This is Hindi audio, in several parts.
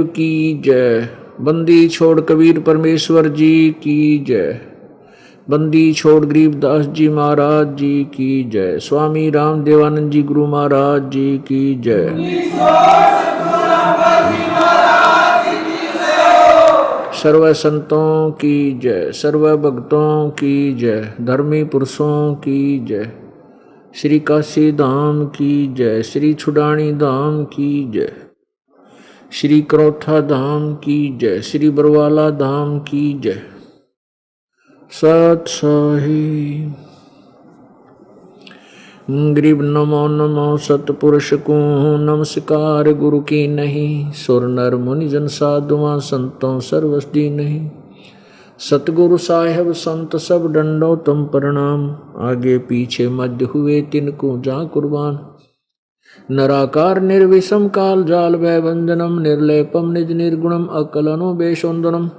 देव की जय। बंदी छोड़ कबीर परमेश्वर जी की जय। बंदी छोड़ गरीबदास जी महाराज जी की जय। स्वामी राम देवानंद जी गुरु महाराज जी की जय। सर्व संतों की जय, सर्व भक्तों की जय, धर्मी पुरुषों की जय। श्री काशी धाम की जय, श्री छुडानी धाम की जय, श्री करौथा धाम की जय, श्री बरवाला धाम की जय। सत साहिब गरीब नमो नमो सतपुरुष को नमस्कार गुरु की नहीं। सुर नर मुनि जन साधुआ संतों सर्वस्दी नहीं। सतगुरु साहेब संत सब डंडो तुम प्रणाम। आगे पीछे मध्य हुए तिनको जा कुर्बान। नराकार निर्विषम काल जाल भय बंधनम निर्लेपम निज निर्गुणम अकलनो बेशोंदनम।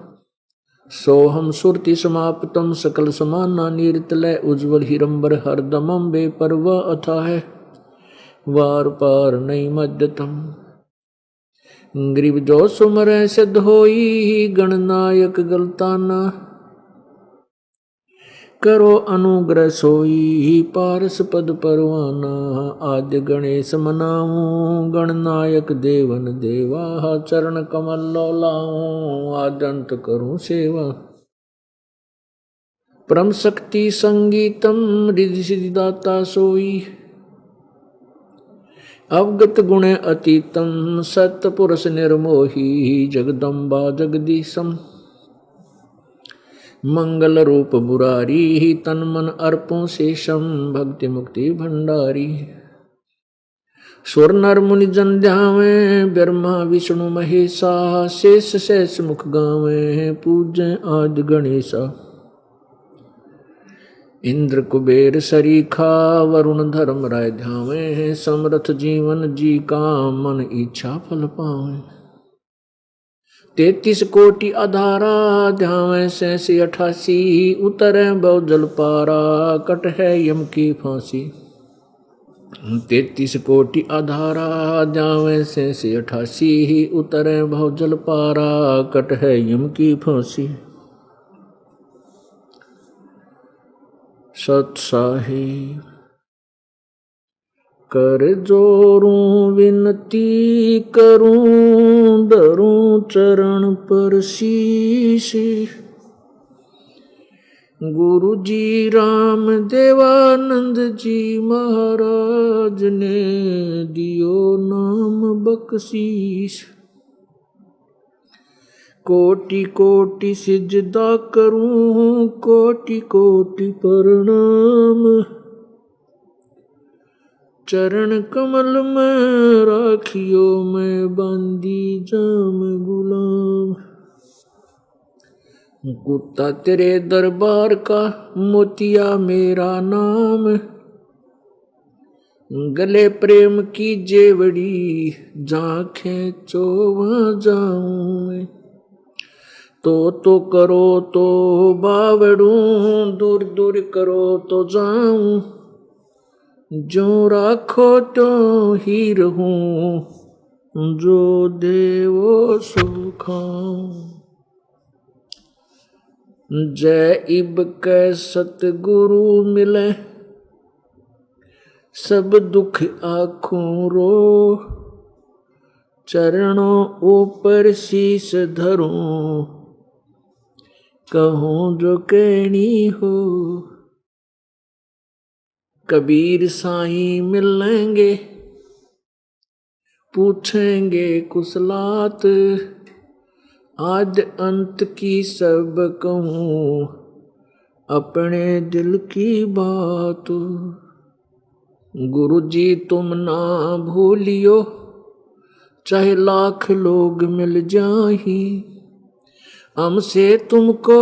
सोहम सुरति समाप्तम सकल समाना नीरतलय उज्ज्वल हिरंबर हरदमम बेपरवा अथाह वार पार नहीं मध्यतम। गरीब जो सुमर सिद्ध होई गणनायक गलताना। करो अनुग्रह सोई पारस पद परवाना। आद्य गणेश मनाऊं गणनायक देवन देवा। चरण कमल लाऊं आद्यंत करूं सेवा। परम शक्ति संगीतम रिद्धि सिद्धि दाता सोई। अवगत गुण अतीतम सत्पुरुष निर्मोही। जगदम्बा जगदीशम मंगल रूप बुरारी। तन मन अर्पों शेषम भक्ति मुक्ति भंडारी। स्वर नर मुनि जन ध्यावे ब्रह्मा विष्णु महेशा। शेष शेष मुख गावे पूज्य आदि गणेशा। इंद्र कुबेर सरीखा वरुण धर्म राय ध्यावे। समरथ जीवन जी का मन इच्छा फल पावे। 33 कोटि आधारा ध्यावे 88 उतरे बहु जल पारा। कट है यम की फांसी। 33 कोटि आधारा ध्यावे 88 उतरे बहु जल पारा। कट है यम की फांसी। सत साहिब कर जोरूं विनती करूं धरूं चरण पर शीश। गुरु जी राम देवानंद जी महाराज ने दियो नाम बख्शीश। कोटि कोटि सिजदा करूं कोटि कोटि प्रणाम। चरण कमल में राखियो मैं बांदी जाम गुलाम। कुत्ता तेरे दरबार का मोतिया मेरा नाम। गले प्रेम की जेवड़ी जांखें चोवा जाऊं मैं। तो करो तो बावड़ूं दूर दूर करो तो जाऊं। जो राखो तो ही रहूं जो देवो सो खाऊं। जय इब कै सतगुरु मिले सब दुख आँखों रो। चरणों ऊपर शीश धरूं कहूँ जो कहनी हो। कबीर साईं मिलेंगे पूछेंगे कुशलात। आद्य अंत की सब कहूँ अपने दिल की बात। गुरु जी तुम ना भूलियो चाहे लाख लोग मिल जाही। हमसे तुमको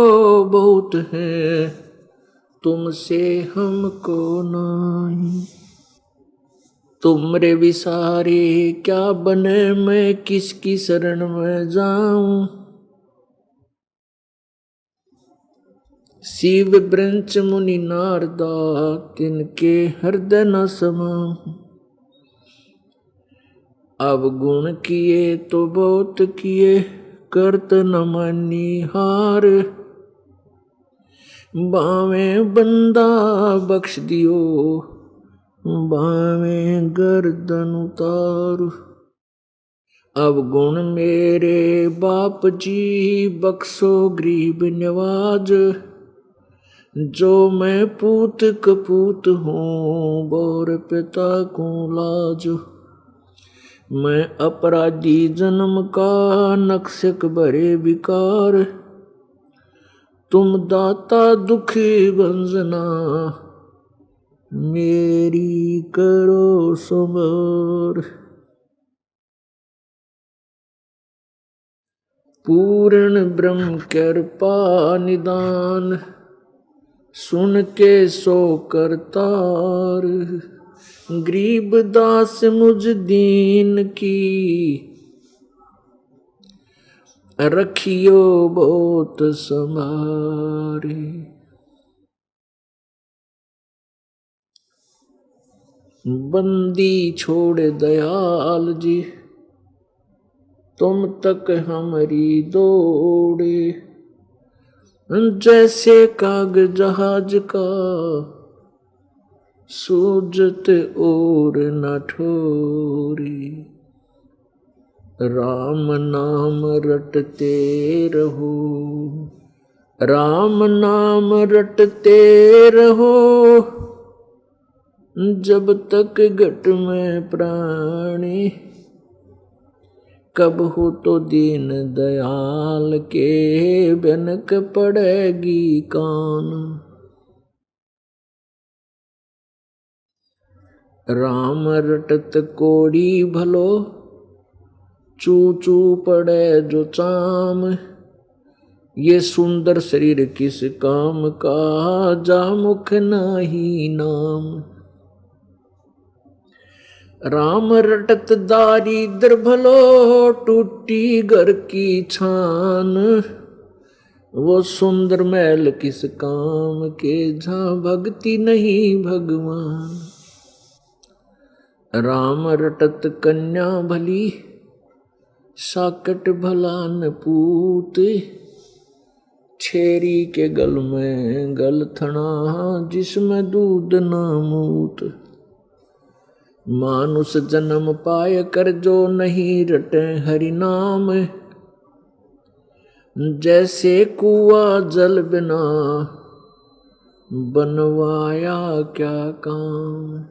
बहुत है तुमसे हमको नहीं। तुमरे विसारे क्या बने मैं किसकी शरण में जाऊं। शिव ब्रंच मुनि नारदा तिनके हृदय न समाऊं। अवगुण किए तो बहुत किए, करत न मानी हार। बावे बंदा बख्श दियो, बावे गर्दन उतारू। अवगुण मेरे बाप जी, बख्शो गरीब नवाज। जो मैं पूत कपूत हूँ, बोर पिता को लाज। मैं अपराधी जन्म का, नक्शक भरे विकार। तुम दाता दुखी भंजना, मेरी करो सुमर। पूर्ण ब्रह्म कृपा निदान, सुन के सो करतार। गरीब दास मुझ दीन की, रखियो बहुत संभारे। बंदी छोड़ दयाल जी, तुम तक हमारी दौड़े। जैसे काग जहाज का, सूझत और न ठोरी। राम नाम रटते रहो, राम नाम रटते रहो। जब तक घट में प्राणी, कब हो तो दीन दयाल के, भनक पड़ेगी कान। राम रटत कोड़ी भलो, चू चू पड़े जो चाम। ये सुंदर शरीर किस काम का, जा मुख नाही नाम। राम रटत दारिद्र भलो, टूटी घर की छान। वो सुंदर महल किस काम के, जहाँ भक्ति नहीं भगवान। राम रटत कन्या भली, साकट भला न पूत। छेरी के गल में गलथना, जिसमें दूध न मूत। मानुष जन्म पाय कर, जो नहीं रटे हरि नाम। जैसे कुआ जल बिना, बनवाया क्या काम।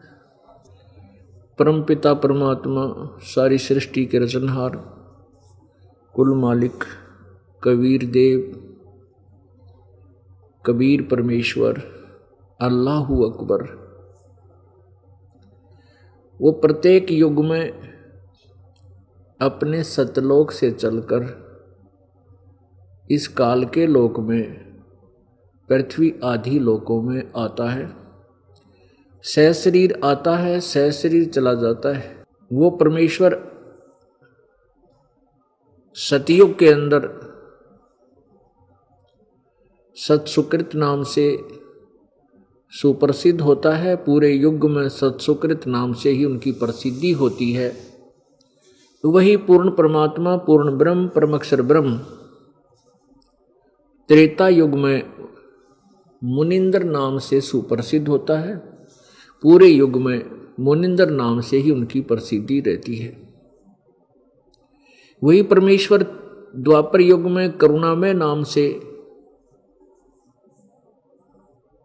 परमपिता परमात्मा, सारी सृष्टि के रचनहार, कुल मालिक कबीर देव, कबीर परमेश्वर, अल्लाहु अकबर, वो प्रत्येक युग में अपने सतलोक से चलकर इस काल के लोक में, पृथ्वी आदि लोकों में आता है। सहशरीर आता है, सहशरीर चला जाता है। वो परमेश्वर सतयुग के अंदर सत्सुकृत नाम से सुप्रसिद्ध होता है। पूरे युग में सत्सुकृत नाम से ही उनकी प्रसिद्धि होती है। वही पूर्ण परमात्मा, पूर्ण ब्रह्म, परमक्षर ब्रह्म त्रेता युग में मुनिंदर नाम से सुप्रसिद्ध होता है। पूरे युग में मुनिंदर नाम से ही उनकी प्रसिद्धि रहती है। वही परमेश्वर द्वापर युग में करुणामय नाम से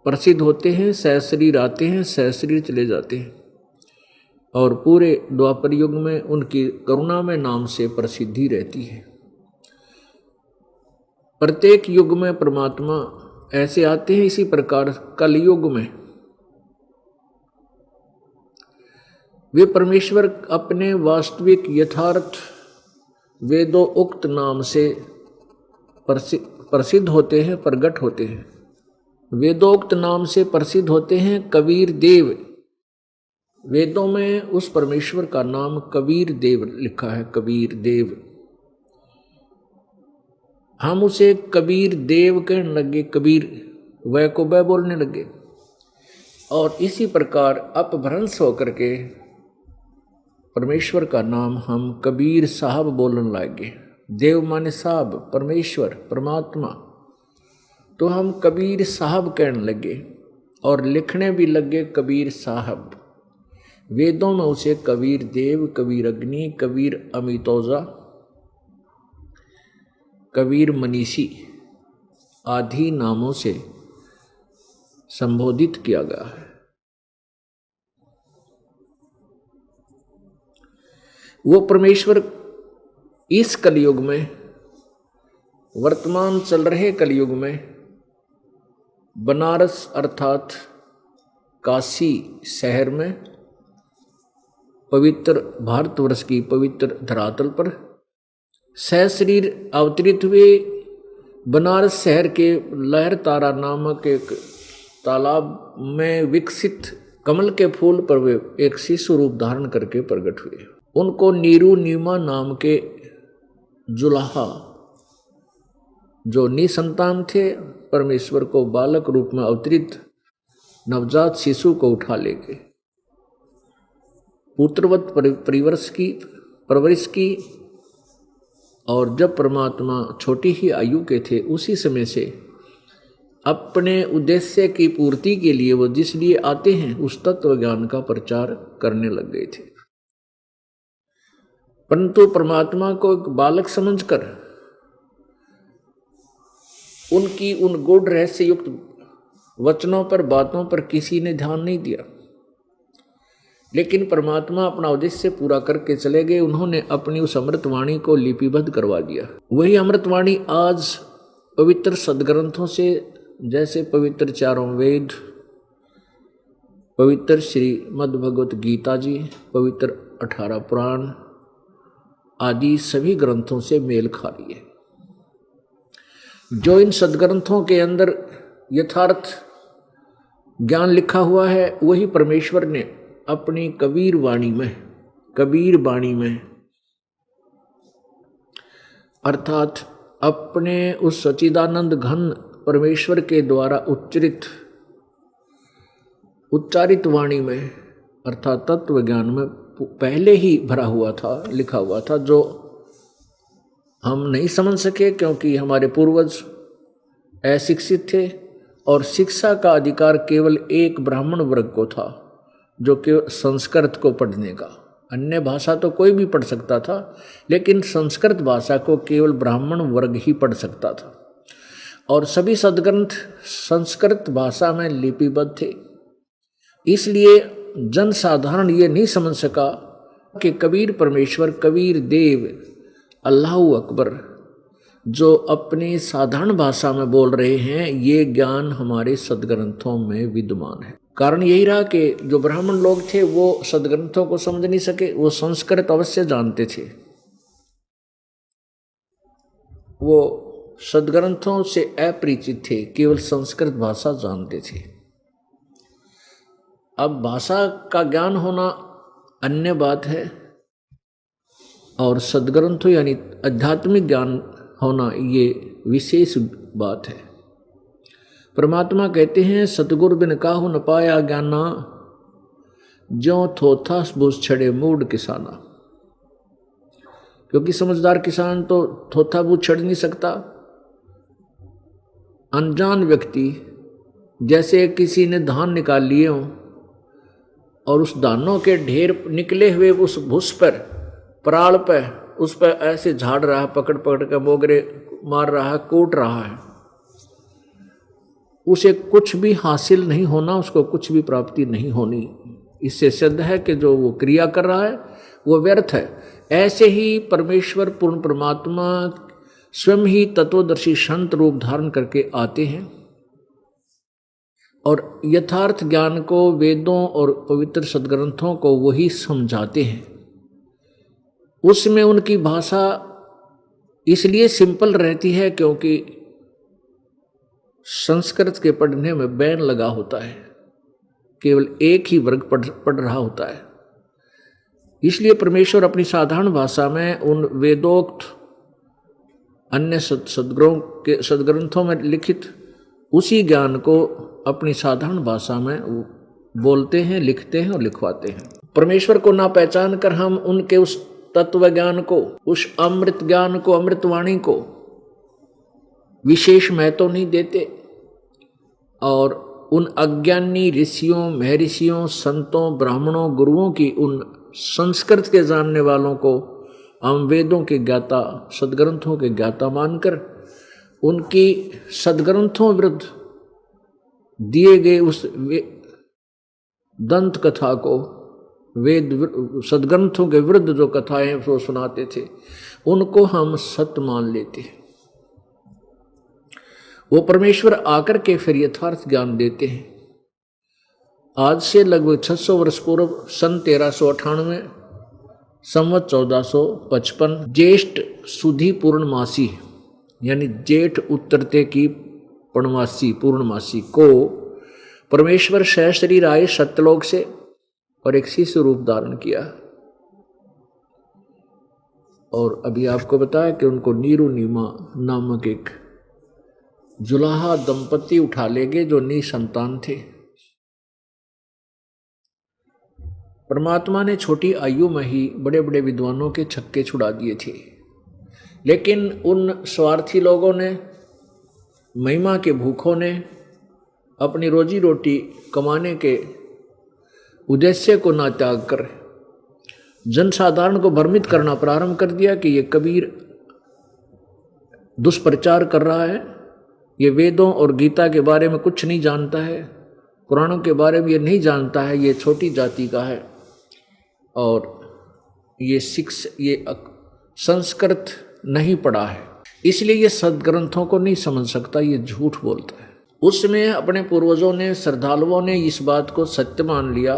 प्रसिद्ध होते हैं। सहशरीर आते हैं, सहशरीर चले जाते हैं, और पूरे द्वापर युग में उनकी करुणामय नाम से प्रसिद्धि रहती है। प्रत्येक युग में परमात्मा ऐसे आते हैं। इसी प्रकार कलयुग में वे परमेश्वर अपने वास्तविक यथार्थ वेदों उक्त नाम से प्रसिद्ध होते हैं, प्रकट होते हैं। वेदोक्त नाम से प्रसिद्ध होते हैं कबीर देव। वेदों में उस परमेश्वर का नाम कबीर देव लिखा है, कबीर देव। हम उसे कबीर देव कहने लगे, कबीर वह को वह बोलने लगे, और इसी प्रकार अपभ्रंश होकर के परमेश्वर का नाम हम कबीर साहब बोलने लगे। देव माने साहब, परमेश्वर परमात्मा, तो हम कबीर साहब कहने लगे और लिखने भी लगे कबीर साहब। वेदों में उसे कबीर देव, कबीर अग्नि, कबीर अमितोजा, कबीर मनीषी आदि नामों से संबोधित किया गया है। वो परमेश्वर इस कलयुग में, वर्तमान चल रहे कलयुग में, बनारस अर्थात काशी शहर में, पवित्र भारतवर्ष की पवित्र धरातल पर सहशरीर अवतरित हुए। बनारस शहर के लहर तारा नामक एक तालाब में विकसित कमल के फूल पर वे एक शिशु रूप धारण करके प्रकट हुए। उनको नीरू नीमा नाम के जुलाहा, जो निसंतान थे, परमेश्वर को बालक रूप में अवतरित नवजात शिशु को उठा ले गए। पुत्रवत परवरिश की, और जब परमात्मा छोटी ही आयु के थे उसी समय से अपने उद्देश्य की पूर्ति के लिए वो जिस लिए आते हैं उस तत्व ज्ञान का प्रचार करने लग गए थे। परंतु परमात्मा को एक बालक समझकर उनकी उन गूढ़ रहस्य युक्त वचनों पर, बातों पर किसी ने ध्यान नहीं दिया। लेकिन परमात्मा अपना उद्देश्य पूरा करके चले गए। उन्होंने अपनी उस अमृतवाणी को लिपिबद्ध करवा दिया। वही अमृतवाणी आज पवित्र सदग्रंथों से, जैसे पवित्र चारों वेद, पवित्र श्रीमद् भगवत गीता जी, पवित्र 18 पुराण आदि सभी ग्रंथों से मेल खा रही है। जो इन सदग्रंथों के अंदर यथार्थ ज्ञान लिखा हुआ है वही परमेश्वर ने अपनी कबीर वाणी में अर्थात अपने उस सच्चिदानंद घन परमेश्वर के द्वारा उच्चारित वाणी में अर्थात तत्व ज्ञान में पहले ही भरा हुआ था, लिखा हुआ था, जो हम नहीं समझ सके क्योंकि हमारे पूर्वज अशिक्षित थे और शिक्षा का अधिकार केवल एक ब्राह्मण वर्ग को था, जो कि संस्कृत को पढ़ने का। अन्य भाषा तो कोई भी पढ़ सकता था, लेकिन संस्कृत भाषा को केवल ब्राह्मण वर्ग ही पढ़ सकता था। और सभी सदग्रंथ संस्कृत भाषा में लिपिबद्ध थे। इसलिए जन साधारण ये नहीं समझ सका कि कबीर परमेश्वर, कबीर देव, अल्लाह अकबर जो अपनी साधारण भाषा में बोल रहे हैं, ये ज्ञान हमारे सदग्रंथों में विद्यमान है। कारण यही रहा कि जो ब्राह्मण लोग थे वो सदग्रंथों को समझ नहीं सके। वो संस्कृत अवश्य जानते थे, वो सदग्रंथों से अपरिचित थे, केवल संस्कृत भाषा जानते थे। अब भाषा का ज्ञान होना अन्य बात है और सदग्रंथों यानी आध्यात्मिक ज्ञान होना ये विशेष बात है। परमात्मा कहते हैं सतगुर बिन काहू न पाया ज्ञाना, ज्यों थोथा बुझ छड़े मूड किसाना। क्योंकि समझदार किसान तो थोथा बुझ छड़ नहीं सकता। अनजान व्यक्ति जैसे किसी ने धान निकाल लिए हों और उस दानों के ढेर निकले हुए उस भूस पर, पराल पर, उस पर ऐसे झाड़ रहा है, पकड़ पकड़ कर मोगरे मार रहा है, कूट रहा है, उसे कुछ भी हासिल नहीं होना, उसको कुछ भी प्राप्ति नहीं होनी। इससे सिद्ध है कि जो वो क्रिया कर रहा है वो व्यर्थ है। ऐसे ही परमेश्वर पूर्ण परमात्मा स्वयं ही तत्वदर्शी संत रूप धारण करके आते हैं और यथार्थ ज्ञान को वेदों और पवित्र सदग्रंथों को वही समझाते हैं। उसमें उनकी भाषा इसलिए सिंपल रहती है क्योंकि संस्कृत के पढ़ने में बैन लगा होता है, केवल एक ही वर्ग पढ़ रहा होता है। इसलिए परमेश्वर अपनी साधारण भाषा में उन वेदोक्त अन्य सदग्रंथों में लिखित उसी ज्ञान को अपनी साधारण भाषा में बोलते हैं, लिखते हैं और लिखवाते हैं। परमेश्वर को ना पहचान कर हम उनके उस तत्व ज्ञान को, उस अमृत ज्ञान को, अमृतवाणी को विशेष महत्व नहीं देते और उन अज्ञानी ऋषियों, महर्षियों, संतों, ब्राह्मणों, गुरुओं की, उन संस्कृत के जानने वालों को हम वेदों के ज्ञाता, सदग्रंथों के ज्ञाता मानकर उनकी सदग्रंथों विरुद्ध दिए गए उस दंत कथा को, वेद सदग्रंथों के विरुद्ध जो कथाएं वो सुनाते थे, उनको हम सत्य मान लेते हैं। वो परमेश्वर आकर के फिर यथार्थ ज्ञान देते हैं। आज से लगभग 600 वर्ष पूर्व सन 1398 संवत 1455 ज्येष्ठ सुधी पूर्णमासी यानी जेठ उतरते की पूर्णमासी को परमेश्वर सहशरीर आए सत्यलोक से और एक शिशु रूप धारण किया। और अभी आपको बताया कि उनको नीरू नीमा नामक एक जुलाहा दंपति उठा ले गए जो निसंतान थे। परमात्मा ने छोटी आयु में ही बड़े बड़े विद्वानों के छक्के छुड़ा दिए थे, लेकिन उन स्वार्थी लोगों ने, महिमा के भूखों ने अपनी रोजी रोटी कमाने के उद्देश्य को ना त्याग कर जनसाधारण को भ्रमित करना प्रारंभ कर दिया कि ये कबीर दुष्प्रचार कर रहा है, ये वेदों और गीता के बारे में कुछ नहीं जानता है, पुराणों के बारे में ये नहीं जानता है, ये छोटी जाति का है और ये संस्कृत नहीं पढ़ा है, इसलिए ये सदग्रंथों को नहीं समझ सकता, ये झूठ बोलता है। उसमें अपने पूर्वजों ने, श्रद्धालुओं ने इस बात को सत्य मान लिया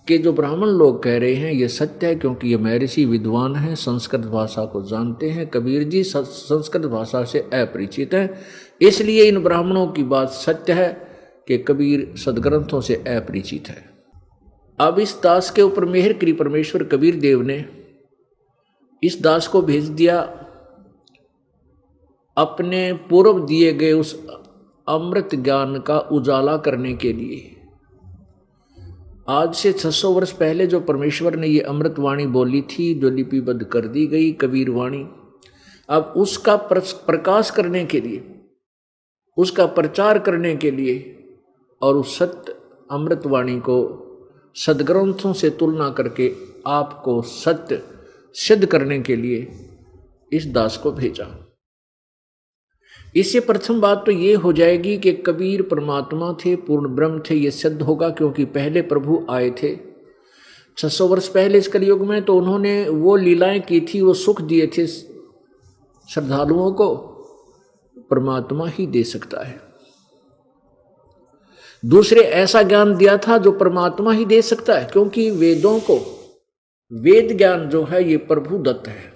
कि जो ब्राह्मण लोग कह रहे हैं ये सत्य है, क्योंकि ये महर्षि विद्वान हैं, संस्कृत भाषा को जानते हैं, कबीर जी संस्कृत भाषा से अपरिचित हैं, इसलिए इन ब्राह्मणों की बात सत्य है कि कबीर सदग्रंथों से अपरिचित है। अब इस दास के ऊपर मेहर करी परमेश्वर कबीर देव ने, इस दास को भेज दिया अपने पूर्व दिए गए उस अमृत ज्ञान का उजाला करने के लिए। आज से 600 वर्ष पहले जो परमेश्वर ने ये अमृत वाणी बोली थी, जो लिपिबद्ध कर दी गई कबीर वाणी, अब उसका प्रकाश करने के लिए, उसका प्रचार करने के लिए और उस सत्य अमृत वाणी को सदग्रंथों से तुलना करके आपको सत्य सिद्ध करने के लिए इस दास को भेजा। इससे प्रथम बात तो ये हो जाएगी कि कबीर परमात्मा थे, पूर्ण ब्रह्म थे, ये सिद्ध होगा, क्योंकि पहले प्रभु आए थे 600 वर्ष पहले इस कलयुग में, तो उन्होंने वो लीलाएं की थी, वो सुख दिए थे श्रद्धालुओं को, परमात्मा ही दे सकता है। दूसरे ऐसा ज्ञान दिया था जो परमात्मा ही दे सकता है, क्योंकि वेदों को, वेद ज्ञान जो है ये प्रभु दत्त है।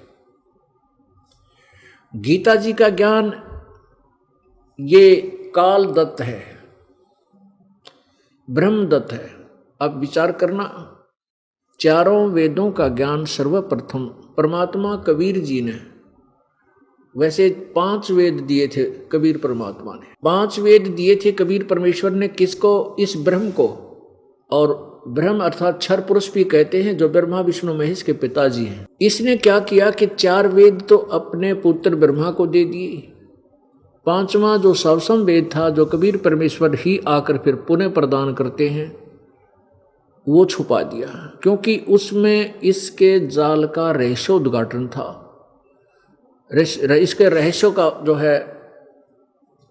गीता जी का ज्ञान ये काल दत्त है, ब्रह्म दत्त है। अब विचार करना, चारों वेदों का ज्ञान सर्वप्रथम परमात्मा कबीर जी ने, वैसे 5 वेद दिए थे कबीर परमात्मा ने, 5 वेद दिए थे कबीर परमेश्वर ने, किसको? इस ब्रह्म को। और ब्रह्म अर्थात क्षर पुरुष भी कहते हैं, जो ब्रह्मा विष्णु महेश के पिताजी हैं। इसने क्या किया कि 4 वेद तो अपने पुत्र ब्रह्मा को दे दिए, 5वां जो सवसम वेद था, जो कबीर परमेश्वर ही आकर फिर पुनः प्रदान करते हैं, वो छुपा दिया, क्योंकि उसमें इसके जाल का रहस्योद्घाटन था। इसके रहस्यों का जो है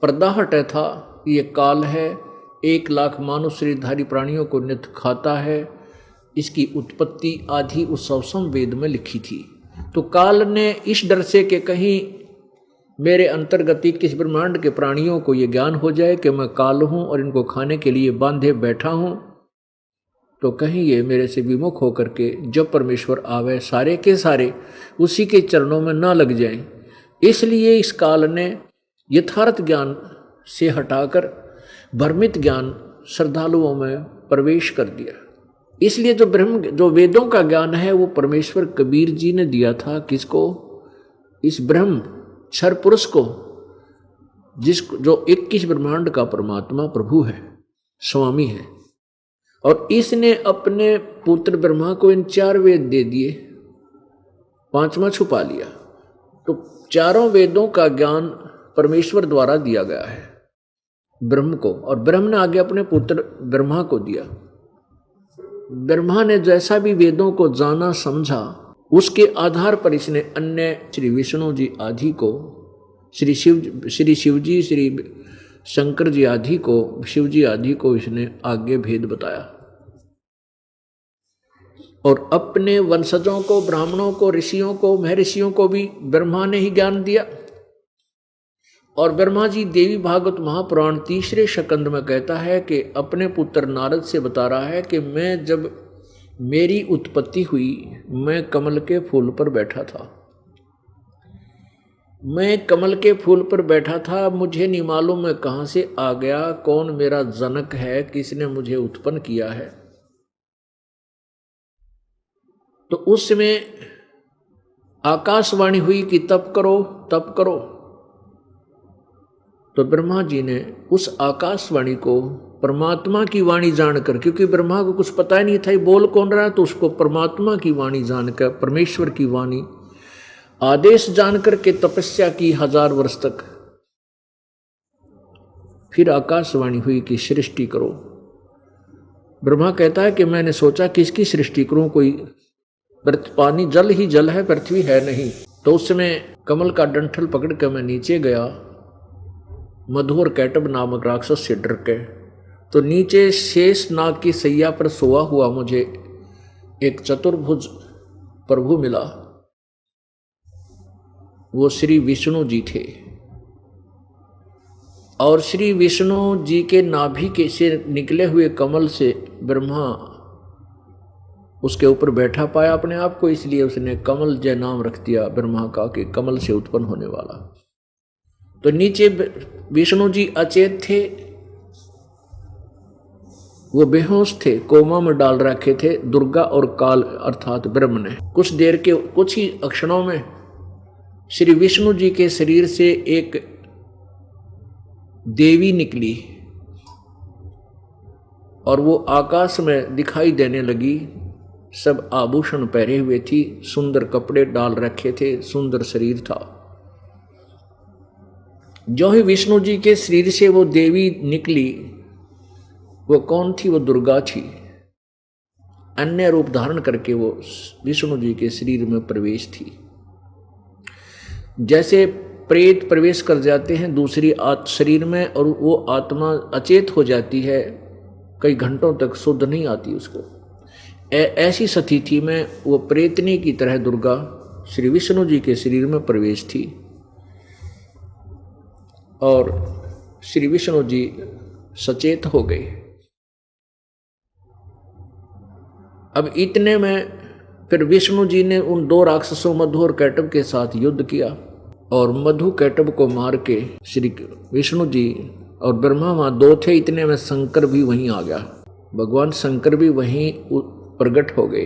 पर्दा हटा था। ये काल है, 1 लाख मानव शरीरधारी प्राणियों को नित्य खाता है, इसकी उत्पत्ति आदि उस सवसम वेद में लिखी थी। तो काल ने इस डर से कि कहीं मेरे अंतर्गत किस ब्रह्मांड के प्राणियों को ये ज्ञान हो जाए कि मैं काल हूँ और इनको खाने के लिए बांधे बैठा हूँ, तो कहीं ये मेरे से विमुख होकर के जब परमेश्वर आवे सारे के सारे उसी के चरणों में ना लग जाएं। इसलिए इस काल ने यथार्थ ज्ञान से हटाकर भ्रमित ज्ञान श्रद्धालुओं में प्रवेश कर दिया। इसलिए जो वेदों का ज्ञान है वो परमेश्वर कबीर जी ने दिया था। किसको? इस ब्रह्म क्षर पुरुष को, जो 21 ब्रह्मांड का परमात्मा प्रभु है, स्वामी है। और इसने अपने पुत्र ब्रह्मा को इन 4 वेद दे दिए, 5वां छुपा लिया। तो चारों वेदों का ज्ञान परमेश्वर द्वारा दिया गया है ब्रह्म को, और ब्रह्म ने आगे अपने पुत्र ब्रह्मा को दिया। ब्रह्मा ने जैसा भी वेदों को जाना समझा, उसके आधार पर इसने अन्य श्री विष्णु जी आदि को, श्री शिव जी, श्री शंकर जी आदि को, शिव जी आदि को इसने आगे भेद बताया। और अपने वंशजों को, ब्राह्मणों को, ऋषियों को, महर्षियों को भी ब्रह्मा ने ही ज्ञान दिया। और ब्रह्मा जी देवी भागवत महापुराण 3 स्कंद में कहता है कि अपने पुत्र नारद से बता रहा है कि मैं जब मेरी उत्पत्ति हुई, मैं कमल के फूल पर बैठा था। मैं कमल के फूल पर बैठा था, मुझे नहीं मालूम मैं कहाँ से आ गया, कौन मेरा जनक है, किसने मुझे उत्पन्न किया है। तो उस समय आकाशवाणी हुई कि तप करो, तप करो। तो ब्रह्मा जी ने उस आकाशवाणी को परमात्मा की वाणी जानकर, क्योंकि ब्रह्मा को कुछ पता ही नहीं था ये बोल कौन रहा है, तो उसको परमात्मा की वाणी जानकर, परमेश्वर की वाणी आदेश जानकर के तपस्या की 1000 वर्ष तक। फिर आकाशवाणी हुई कि सृष्टि करो। ब्रह्मा कहता है कि मैंने सोचा किसकी सृष्टि करूं, कोई पानी जल ही जल है, पृथ्वी है नहीं। तो उस समय कमल का डंठल पकड़ कर मैं नीचे गया, मधु और कैटब नामक राक्षस से डर के। तो नीचे शेष नाग की सैया पर सोया हुआ मुझे एक चतुर्भुज प्रभु मिला। वो श्री विष्णु जी थे, और श्री विष्णु जी के नाभि के से निकले हुए कमल से ब्रह्मा उसके ऊपर बैठा पाया अपने आप को, इसलिए उसने कमल जय नाम रख दिया ब्रह्मा का, कि कमल से उत्पन्न होने वाला। तो नीचे विष्णु जी अचेत थे, वो बेहोश थे, कोमा में डाल रखे थे दुर्गा और काल अर्थात ब्रह्म ने। कुछ देर के कुछ ही क्षणों में श्री विष्णु जी के शरीर से एक देवी निकली और वो आकाश में दिखाई देने लगी। सब आभूषण पहने हुए थी, सुंदर कपड़े डाल रखे थे, सुंदर शरीर था। जो ही विष्णु जी के शरीर से वो देवी निकली, वो कौन थी? वो दुर्गा थी। अन्य रूप धारण करके वो विष्णु जी के शरीर में प्रवेश थी। जैसे प्रेत प्रवेश कर जाते हैं दूसरी शरीर में, और वो आत्मा अचेत हो जाती है, कई घंटों तक शुद्ध नहीं आती उसको। ऐसी स्थिति में वो प्रेतनी की तरह दुर्गा श्री विष्णु जी के शरीर में प्रवेश थी, और श्री विष्णु जी सचेत हो गए। अब इतने में फिर विष्णु जी ने उन 2 राक्षसों मधु और कैटब के साथ युद्ध किया, और मधु कैटब को मार के श्री विष्णु जी और ब्रह्मा वहां 2 थे, इतने में शंकर भी वहीं आ गया। भगवान शंकर भी वहीं प्रकट हो गए।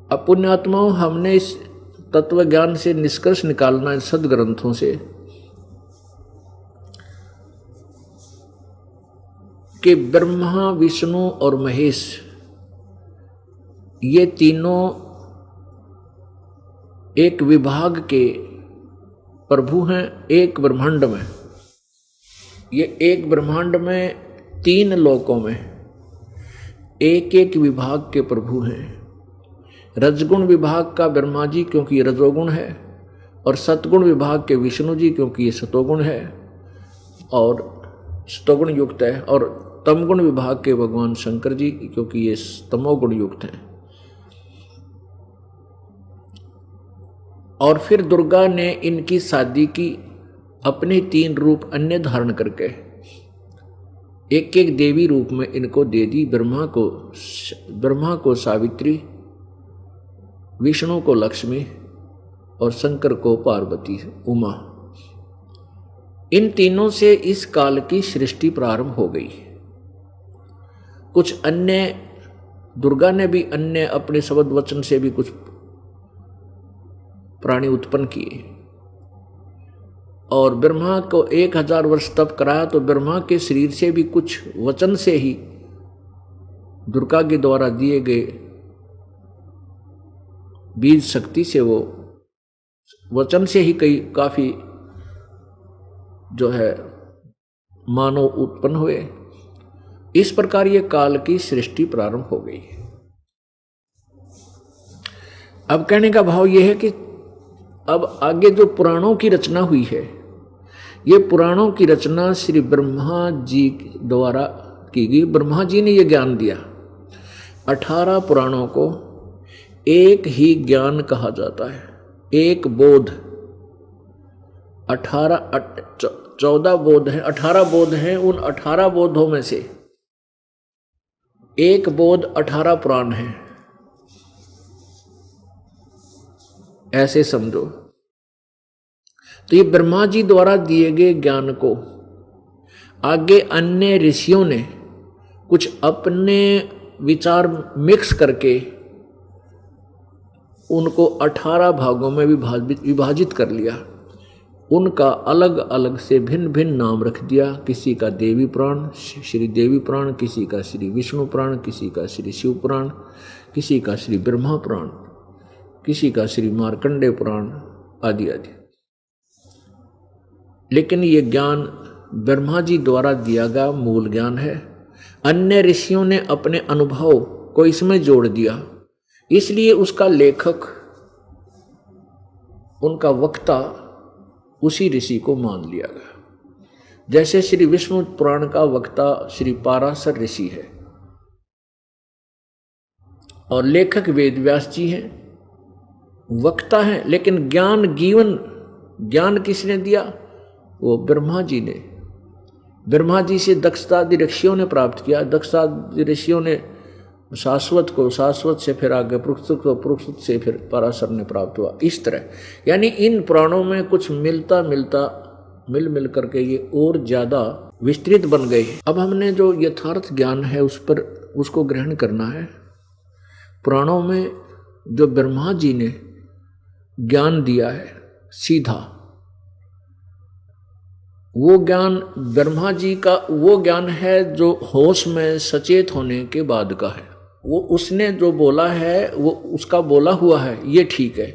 अब पुण्यात्माओं, हमने इस तत्व ज्ञान से निष्कर्ष निकालना है सदग्रंथों से कि ब्रह्मा, विष्णु और महेश ये तीनों एक विभाग के प्रभु हैं एक ब्रह्मांड में। ये एक ब्रह्मांड में 3 लोकों में एक एक विभाग के प्रभु हैं। रजगुण विभाग का ब्रह्मा जी क्योंकि रजोगुण है, और सतगुण विभाग के विष्णु जी क्योंकि ये सतोगुण है और सतोगुण युक्त है, और तमगुण विभाग के भगवान शंकर जी क्योंकि ये तमोगुण युक्त हैं। और फिर दुर्गा ने इनकी शादी की अपने 3 रूप अन्य धारण करके, एक एक देवी रूप में इनको दे दी। ब्रह्मा को सावित्री, विष्णु को लक्ष्मी और शंकर को पार्वती उमा। इन तीनों से इस काल की सृष्टि प्रारंभ हो गई। कुछ अन्य दुर्गा ने भी अन्य अपने शब्द वचन से भी कुछ प्राणी उत्पन्न किए। और ब्रह्मा को 1000 वर्ष तप कराया, तो ब्रह्मा के शरीर से भी कुछ वचन से ही दुर्गा के द्वारा दिए गए बीज शक्ति से वो वचन से ही काफी जो है मानव उत्पन्न हुए। इस प्रकार ये काल की सृष्टि प्रारंभ हो गई। अब कहने का भाव यह है कि अब आगे जो पुराणों की रचना हुई है, ये पुराणों की रचना श्री ब्रह्मा जी द्वारा की गई। ब्रह्मा जी ने ये ज्ञान दिया। 18 पुराणों को एक ही ज्ञान कहा जाता है, एक बोध। 14 बोध हैं, 18 बोध हैं। उन 18 बोधों में से एक बोध 18 पुराण है, ऐसे समझो। तो ये ब्रह्मा जी द्वारा दिए गए ज्ञान को आगे अन्य ऋषियों ने कुछ अपने विचार मिक्स करके उनको 18 भागों में विभाजित कर लिया। उनका अलग अलग से भिन्न भिन्न नाम रख दिया। किसी का देवी पुराण, श्री देवी पुराण, किसी का श्री विष्णु पुराण, किसी का श्री शिव पुराण, किसी का श्री ब्रह्मा पुराण, किसी का श्री मार्कंडेय पुराण आदि आदि। लेकिन ये ज्ञान ब्रह्मा जी द्वारा दिया गया मूल ज्ञान है। अन्य ऋषियों ने अपने अनुभव को इसमें जोड़ दिया, इसलिए उसका लेखक, उनका वक्ता उसी ऋषि को मान लिया गया। जैसे श्री विष्णु पुराण का वक्ता श्री पाराशर ऋषि है और लेखक वेद व्यास जी हैं, वक्ता हैं, लेकिन ज्ञान किसने दिया? वो ब्रह्मा जी ने। ब्रह्मा जी से दक्षादि ऋषियों ने प्राप्त किया। दक्षादि ऋषियों ने शाश्वत को, शाश्वत से फिर आगे पृथुत को, पृथुत से फिर पराशर ने प्राप्त हुआ। इस तरह यानी इन पुराणों में कुछ मिल करके ये और ज्यादा विस्तृत बन गए। अब हमने जो यथार्थ ज्ञान है उसको ग्रहण करना है। पुराणों में जो ब्रह्मा जी ने ज्ञान दिया है सीधा, वो ज्ञान ब्रह्मा जी का वो ज्ञान है जो होश में सचेत होने के बाद का है। वो उसने जो बोला है वो उसका बोला हुआ है, ये ठीक है।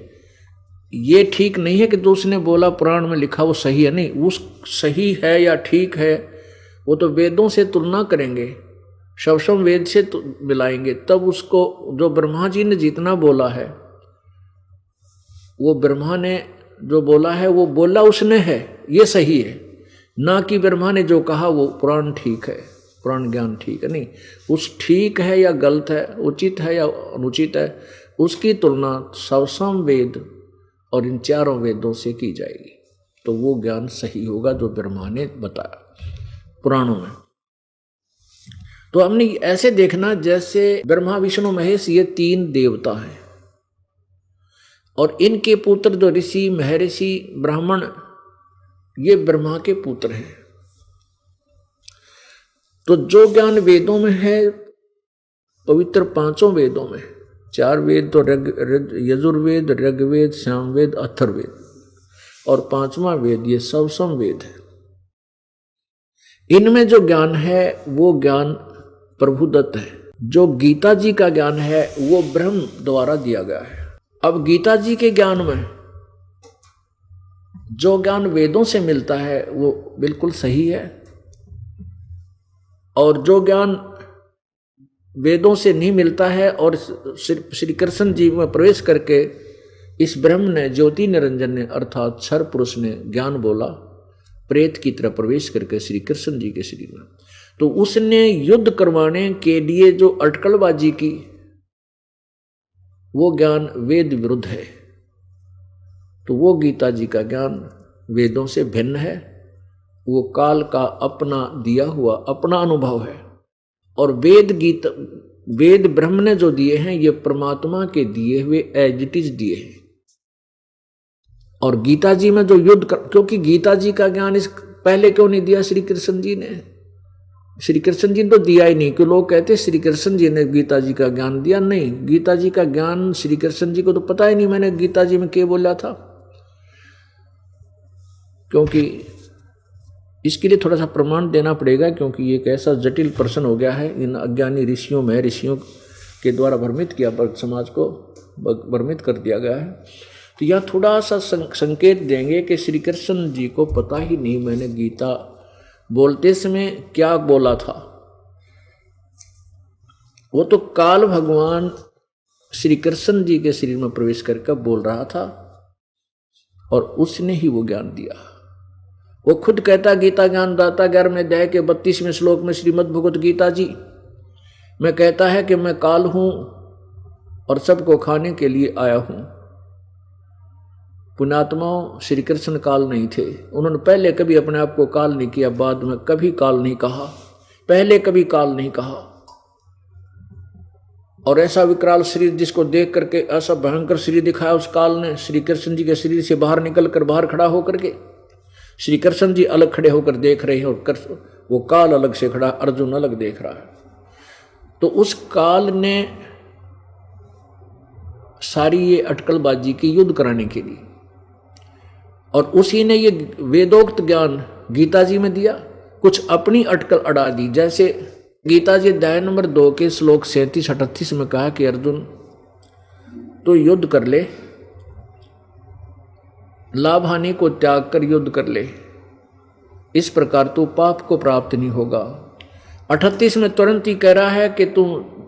ये ठीक नहीं है कि जो उसने बोला पुराण में लिखा वो सही है, नहीं। उस सही है या ठीक है वो तो वेदों से तुलना करेंगे, शवशम वेद से मिलाएंगे, तब उसको जो ब्रह्मा जी ने जितना बोला है, वो ब्रह्मा ने जो बोला है वो बोला उसने है, ये सही है। ना कि ब्रह्मा ने जो कहा वो पुराण ठीक है, पुराण ज्ञान ठीक है, नहीं। उस ठीक है या गलत है, उचित है या अनुचित है, उसकी तुलना शवशम वेद और इन चारों वेदों से की जाएगी, तो वो ज्ञान सही होगा जो ब्रह्मा ने बताया पुराणों में। तो हमने ऐसे देखना जैसे ब्रह्मा विष्णु महेश ये 3 देवता हैं और इनके पुत्र जो ऋषि, महर्षि, ब्राह्मण, ये ब्रह्मा के पुत्र हैं। तो जो ज्ञान वेदों में है, पवित्र 5 वेदों में, 4 वेद तो यजुर्वेद, ऋग्वेद, सामवेद, अथर्ववेद, और 5वां वेद ये शवशम वेद है। इनमें जो ज्ञान है वो ज्ञान प्रभुदत्त है। जो गीता जी का ज्ञान है वो ब्रह्म द्वारा दिया गया है। अब गीता जी के ज्ञान में जो ज्ञान वेदों से मिलता है वो बिल्कुल सही है, और जो ज्ञान वेदों से नहीं मिलता है और श्री कृष्ण जी में प्रवेश करके इस ब्रह्म ने, ज्योति निरंजन ने अर्थात क्षर पुरुष ने ज्ञान बोला, प्रेत की तरह प्रवेश करके श्री कृष्ण जी के शरीर में, तो उसने युद्ध करवाने के लिए जो अटकलबाजी की, वो ज्ञान वेद विरुद्ध है। तो वो गीता जी का ज्ञान वेदों से भिन्न है। वो काल का अपना दिया हुआ अपना अनुभव है। और वेद ब्रह्म ने जो दिए हैं ये परमात्मा के दिए हुए एज इट इज दिए हैं। और गीता जी में जो क्योंकि गीता जी का ज्ञान इस पहले क्यों नहीं दिया श्री कृष्ण जी ने? श्री कृष्ण जी ने तो दिया ही नहीं। कि लोग कहते श्री कृष्ण जी ने गीता जी का ज्ञान दिया, नहीं। गीता जी का ज्ञान श्री कृष्ण जी को तो पता ही नहीं मैंने गीता जी में क्या बोला था, क्योंकि इसके लिए थोड़ा सा प्रमाण देना पड़ेगा, क्योंकि ये एक ऐसा जटिल प्रश्न हो गया है इन अज्ञानी ऋषियों में, ऋषियों के द्वारा भ्रमित किया, पर समाज को भ्रमित कर दिया गया है। तो यह थोड़ा सा संकेत देंगे कि श्री कृष्ण जी को पता ही नहीं मैंने गीता बोलते समय क्या बोला था। वो तो काल भगवान श्री कृष्ण जी के शरीर में प्रवेश करके बोल रहा था और उसने ही वो ज्ञान दिया। वो खुद कहता, गीता ज्ञान दाता 11वें अध्याय के 32वें श्लोक में श्रीमद् भगवत गीता जी में कहता है कि मैं काल हूं और सबको खाने के लिए आया हूं। पुण्यात्माओं, श्री कृष्ण काल नहीं थे। उन्होंने पहले कभी अपने आप को काल नहीं किया, बाद में कभी काल नहीं कहा, पहले कभी काल नहीं कहा। और ऐसा विकराल शरीर जिसको देख करके ऐसा भयंकर शरीर दिखाया उस काल ने, श्री कृष्ण जी के शरीर से बाहर निकल कर बाहर खड़ा होकर के श्री कृष्ण जी अलग खड़े होकर देख रहे हैं और वो काल अलग से खड़ा, अर्जुन अलग देख रहा है। तो उस काल ने सारी ये अटकलबाजी की युद्ध कराने के लिए, और उसी ने ये वेदोक्त ज्ञान गीता जी में दिया, कुछ अपनी अटकल अड़ा दी। जैसे गीता जी अध्याय नंबर 2 के श्लोक 37-38 में कहा कि अर्जुन तो युद्ध कर ले, लाभ हानि को त्याग कर युद्ध कर ले, इस प्रकार तू पाप को प्राप्त नहीं होगा। 38 में तुरंत ही कह रहा है कि तू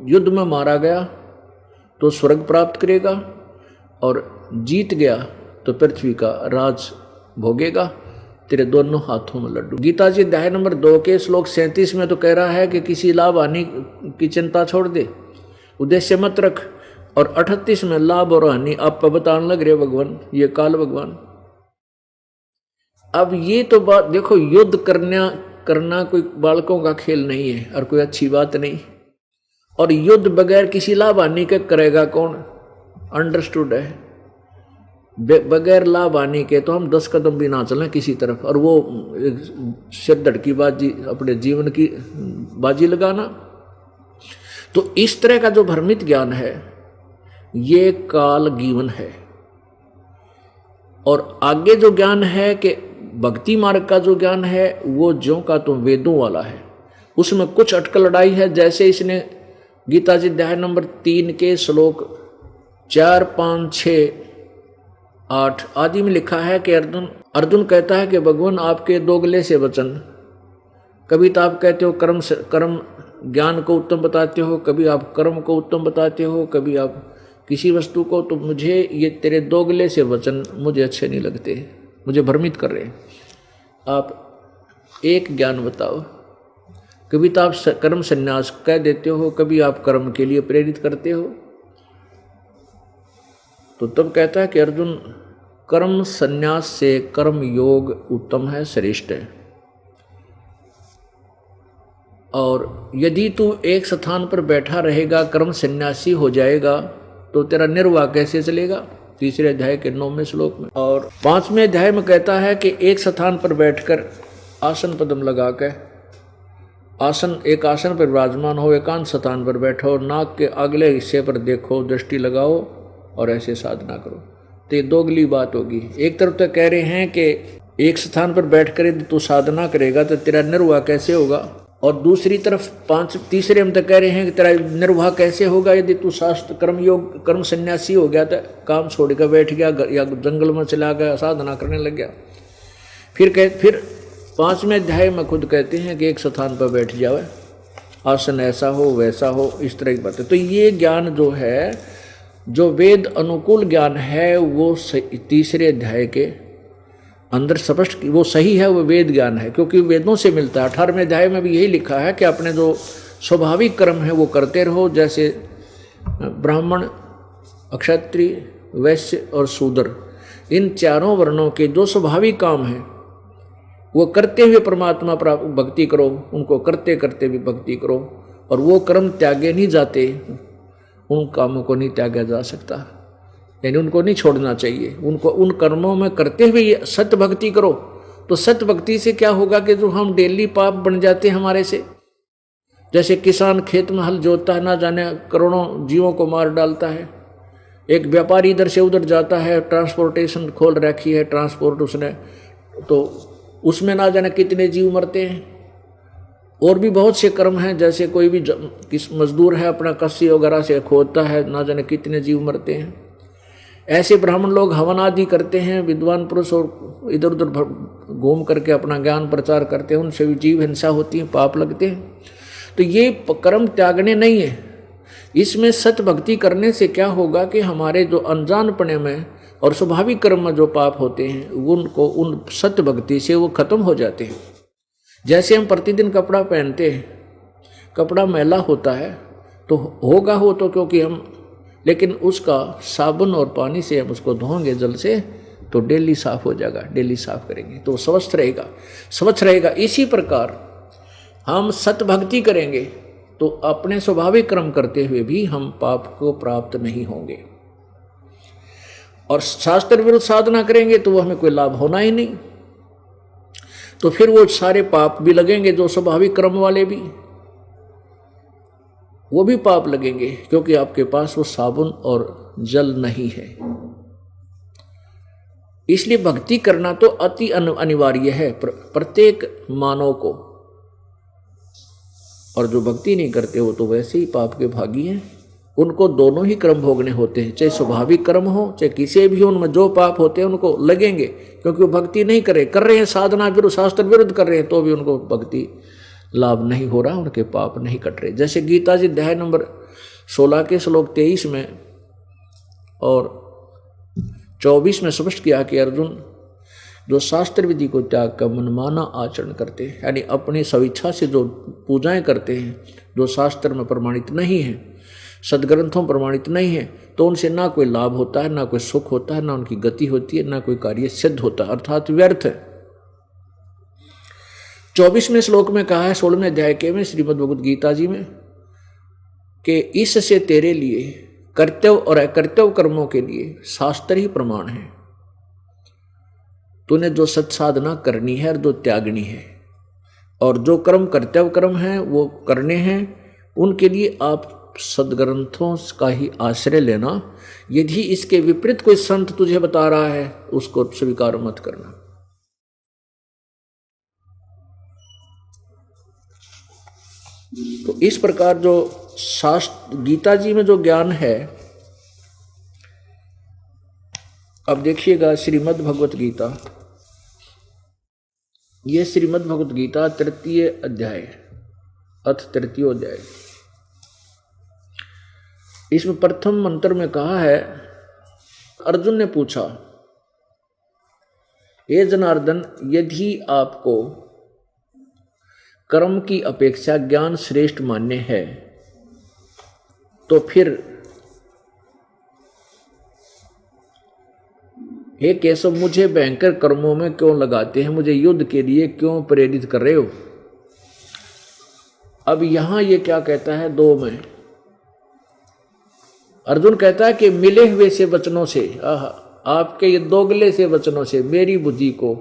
युद्ध में मारा गया तो स्वर्ग प्राप्त करेगा और जीत गया तो पृथ्वी का राज भोगेगा, तेरे दोनों हाथों में लड्डू। गीता जी अध्याय नंबर 2 के श्लोक 37 में तो कह रहा है कि किसी लाभ हानि की चिंता छोड़ दे, उद्देश्य मत रख। और 38 में लाभ और हानि आप बताने लग रहे भगवान, ये काल भगवान। अब ये तो बात देखो, युद्ध करना कोई बालकों का खेल नहीं है और कोई अच्छी बात नहीं। और युद्ध बगैर किसी लाभ हानि के करेगा कौन? अंडरस्टूड है। बगैर लाभ हानि के तो हम 10 कदम भी ना चलें किसी तरफ, और वो सिरधड़ की बाजी, अपने जीवन की बाजी लगाना। तो इस तरह का जो भ्रमित ज्ञान है ये काल जीवन है। और आगे जो ज्ञान है कि भक्ति मार्ग का जो ज्ञान है वो ज्यों का तो वेदों वाला है, उसमें कुछ अटकल लड़ाई है। जैसे इसने गीता जी अध्याय नंबर 3 के श्लोक 4, 5, 6, 8 आदि में लिखा है कि अर्जुन कहता है कि भगवान आपके दोगले से वचन, कभी तो आप कहते हो कर्म ज्ञान को उत्तम बताते हो, कभी आप कर्म को उत्तम बताते हो, कभी आप किसी वस्तु को, तो मुझे ये तेरे दोगले से वचन मुझे अच्छे नहीं लगते, मुझे भ्रमित कर रहे हैं। आप एक ज्ञान बताओ। कभी तो आप कर्म संन्यास कह देते हो, कभी आप कर्म के लिए प्रेरित करते हो। तो तब कहता है कि अर्जुन कर्म संन्यास से कर्म योग उत्तम है, श्रेष्ठ है। और यदि तू एक स्थान पर बैठा रहेगा, कर्म संन्यासी हो जाएगा, तो तेरा निर्वाह कैसे चलेगा? 3 अध्याय के 9वें श्लोक में। और 5वें अध्याय में कहता है कि एक स्थान पर बैठकर आसन पद्म लगा के एक आसन पर विराजमान हो, एकांत स्थान पर बैठो, नाक के अगले हिस्से पर देखो, दृष्टि लगाओ और ऐसे साधना करो। तो ये दोगली बात होगी। एक तरफ तो कह रहे हैं कि एक स्थान पर बैठकर यदि तू साधना करेगा तो तेरा निर्वाह कैसे होगा, और दूसरी तरफ तीसरे में तो कह रहे हैं कि तेरा निर्वाह कैसे होगा यदि तू शास्त्र कर्म सन्यासी हो गया, तो काम छोड़ कर बैठ गया या जंगल में चला गया, साधना करने लग गया। फिर 5वें अध्याय में खुद कहते हैं कि एक स्थान पर बैठ जाओ, आसन ऐसा हो वैसा हो, इस तरह की बातें। तो ये ज्ञान जो है, जो वेद अनुकूल ज्ञान है, वो 3 अध्याय के अंदर स्पष्ट, वो सही है, वो वेद ज्ञान है, क्योंकि वेदों से मिलता है। 18वें अध्याय में भी यही लिखा है कि अपने जो स्वाभाविक कर्म है वो करते रहो, जैसे ब्राह्मण, क्षत्रिय, वैश्य और शूद्र, इन चारों वर्णों के जो स्वाभाविक काम हैं वो करते हुए परमात्मा प्राप्त भक्ति करो, उनको करते करते भी भक्ति करो। और वो कर्म त्यागे नहीं जाते, उन कामों को नहीं त्यागा जा सकता, यानी उनको नहीं छोड़ना चाहिए, उनको उन कर्मों में करते हुए सत्य भक्ति करो। तो सत्य भक्ति से क्या होगा कि जो हम डेली पाप बन जाते हैं हमारे से, जैसे किसान खेत में हल जोतता है, ना जाने करोड़ों जीवों को मार डालता है। एक व्यापारी इधर से उधर जाता है, ट्रांसपोर्टेशन खोल रखी है, ट्रांसपोर्ट उसने तो उसमें ना जाने कितने जीव मरते हैं। और भी बहुत से कर्म हैं, जैसे कोई भी किस मजदूर है अपना कस्सी वगैरह से खोदता है, ना जाने कितने जीव मरते हैं। ऐसे ब्राह्मण लोग हवन आदि करते हैं, विद्वान पुरुष और इधर उधर घूम करके अपना ज्ञान प्रचार करते हैं, उनसे भी जीव हिंसा होती है, पाप लगते हैं। तो ये कर्म त्यागने नहीं है। इसमें सत भक्ति करने से क्या होगा कि हमारे जो अनजानपने में और स्वाभाविक कर्म में जो पाप होते हैं उनको उन सत्य भक्ति से वो खत्म हो जाते हैं। जैसे हम प्रतिदिन कपड़ा पहनते हैं, कपड़ा मैला होता है तो होगा हो तो क्योंकि हम, लेकिन उसका साबुन और पानी से हम उसको धोएंगे जल से तो डेली साफ हो जाएगा, डेली साफ करेंगे तो स्वस्थ रहेगा, स्वच्छ रहेगा। इसी प्रकार हम सत भक्ति करेंगे तो अपने स्वाभाविक कर्म करते हुए भी हम पाप को प्राप्त नहीं होंगे, और शास्त्र विरुद्ध साधना करेंगे तो वो हमें कोई लाभ होना ही नहीं। तो फिर वो सारे पाप भी लगेंगे, जो स्वाभाविक कर्म वाले भी वो भी पाप लगेंगे, क्योंकि आपके पास वो साबुन और जल नहीं है। इसलिए भक्ति करना तो अति अनिवार्य है प्रत्येक मानव को, और जो भक्ति नहीं करते हो तो वैसे ही पाप के भागी हैं। उनको दोनों ही कर्म भोगने होते हैं, चाहे स्वाभाविक कर्म हो चाहे किसी भी, उनमें जो पाप होते हैं उनको लगेंगे, क्योंकि वो भक्ति नहीं कर रहे हैं, साधना विरुद्ध शास्त्र विरुद्ध कर रहे हैं, तो भी उनको भक्ति लाभ नहीं हो रहा, उनके पाप नहीं कट रहे। जैसे गीता जी अध्याय नंबर 16 के श्लोक 23 में और 24 में स्पष्ट किया कि अर्जुन, जो शास्त्र विधि को त्याग कर मनमाना आचरण करते हैं, यानी अपनी स्वेच्छा से जो पूजाएं करते हैं, जो शास्त्र में प्रमाणित नहीं है, सदग्रंथों प्रमाणित नहीं है, तो उनसे ना कोई लाभ होता है, ना कोई सुख होता है, ना उनकी गति होती है, ना कोई कार्य सिद्ध होता है, अर्थात व्यर्थ है। 24वें श्लोक में कहा है 16वें अध्याय के में श्रीमद् भगवद गीता जी में कि इससे तेरे लिए कर्तव्य और अकर्तव्य कर्मों के लिए शास्त्र ही प्रमाण है। तूने जो सत्साधना करनी है और जो त्यागनी है, और जो कर्म कर्तव्य कर्म है वो करने हैं, उनके लिए आप सदग्रंथों का ही आश्रय लेना। यदि इसके विपरीत कोई संत तुझे बता रहा है उसको स्वीकार मत करना। तो इस प्रकार जो शास्त्र गीता जी में जो ज्ञान है, अब देखिएगा श्रीमद् भगवत गीता, ये श्रीमद् भगवत गीता 3 अध्याय अथ 3 अध्याय, इसमें प्रथम मंत्र में कहा है, अर्जुन ने पूछा, हे जनार्दन, यदि आपको कर्म की अपेक्षा ज्ञान श्रेष्ठ मान्य है तो फिर हे केशव, मुझे भयंकर कर्मों में क्यों लगाते हैं, मुझे युद्ध के लिए क्यों प्रेरित कर रहे हो। अब यहां ये क्या कहता है, 2 में अर्जुन कहता है कि मिले हुए से वचनों से, आपके ये दोगले से वचनों से मेरी बुद्धि को,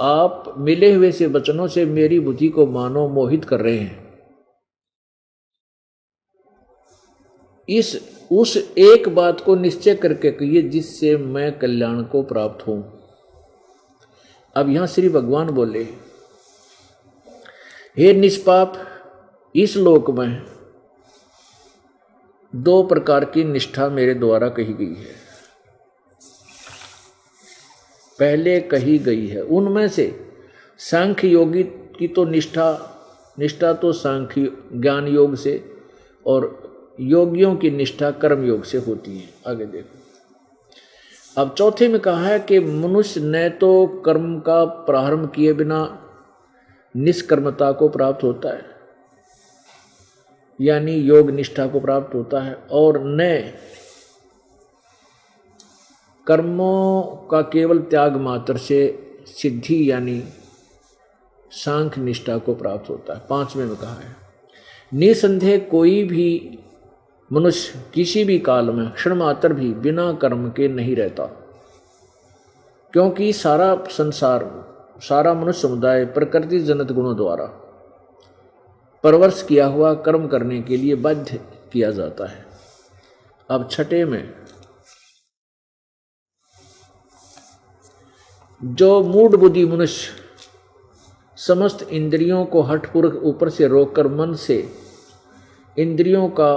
आप मिले हुए से वचनों से मेरी बुद्धि को मानो मोहित कर रहे हैं। उस एक बात को निश्चय करके कहिए जिससे मैं कल्याण को प्राप्त हूं। अब यहां श्री भगवान बोले, हे निष्पाप, इस लोक में 2 प्रकार की निष्ठा मेरे द्वारा कही गई है। पहले कही गई है उनमें से सांख्य योगी की तो निष्ठा तो सांख्य ज्ञान योग से, और योगियों की निष्ठा कर्म योग से होती है। आगे देखो, अब चौथे में कहा है कि मनुष्य न तो कर्म का प्रारंभ किए बिना निष्कर्मता को प्राप्त होता है, यानी योग निष्ठा को प्राप्त होता है, और न कर्मों का केवल त्याग मात्र से सिद्धि यानी सांख्य निष्ठा को प्राप्त होता है। 5वें में कहा है, निसंदेह कोई भी मनुष्य किसी भी काल में क्षण मात्र भी बिना कर्म के नहीं रहता, क्योंकि सारा संसार, सारा मनुष्य समुदाय प्रकृति जनित गुणों द्वारा परवश किया हुआ कर्म करने के लिए बाध्य किया जाता है। अब 6 में, जो मूढ़ बुद्धि मनुष्य समस्त इंद्रियों को हठपूर्वक ऊपर से रोककर मन से इंद्रियों का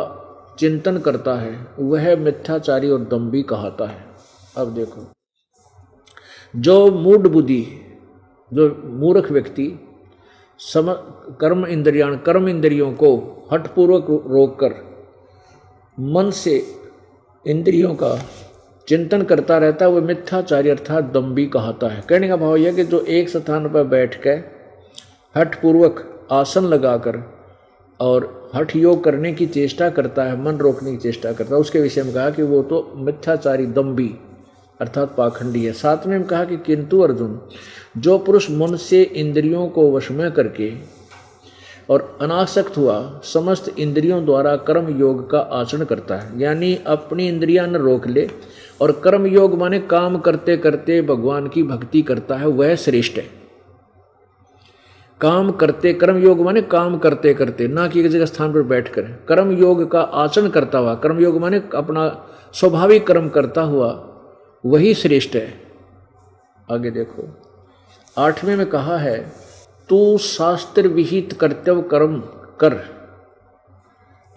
चिंतन करता है वह मिथ्याचारी और दंभी कहलाता है। अब देखो, जो मूढ़ बुद्धि, जो मूर्ख व्यक्ति कर्म इंद्रियों को हठपूर्वक रोककर मन से इंद्रियों का चिंतन करता रहता है वह मिथ्याचारी अर्थात दंभी कहलाता है। कहने का भाव यह कि जो एक स्थान पर बैठ कर हठपूर्वक आसन लगाकर और हठ योग करने की चेष्टा करता है, मन रोकने की चेष्टा करता है, उसके विषय में कहा कि वो तो मिथ्याचारी दंभी अर्थात पाखंडी है। साथ में कहा कि किंतु अर्जुन, जो पुरुष मन से इंद्रियों को वश में करके और अनासक्त हुआ समस्त इंद्रियों द्वारा कर्म योग का आचरण करता है, यानी अपनी इंद्रियां न रोक ले और कर्म योग माने काम करते करते भगवान की भक्ति करता है, वह श्रेष्ठ है। काम करते, कर्म योग माने काम करते करते, ना कि एक जगह स्थान पर बैठ कर कर्म योग का आचरण करता हुआ, कर्म योग माने अपना स्वाभाविक कर्म करता हुआ, वही श्रेष्ठ है। आगे देखो, 8वें में कहा है तू शास्त्र विहित कर्तव्य कर्म कर,